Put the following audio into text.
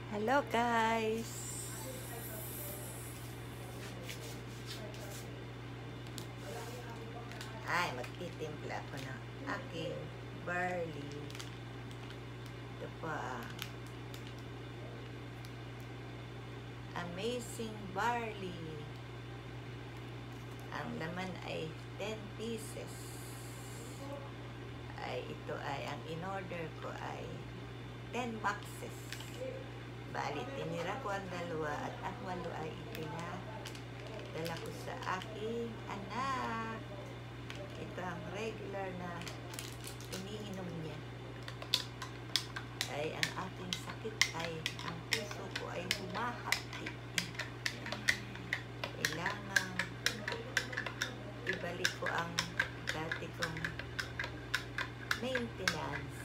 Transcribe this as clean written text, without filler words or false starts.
Hello guys! Ay, magtitimpla ako ng aking barley. Ito pa. Amazing barley. Ang laman ay 10 pieces. Ito ay, ang in-order ko ay 10 boxes. Bali, tinira ko ang dalawa at ang walo ay ipinadala ko sa aking anak. Ito ang regular na iniinom niya. Ay, ang aking sakit ay, ang puso ko ay humahati. Kailangan ibalik ko ang dati kong maintenance.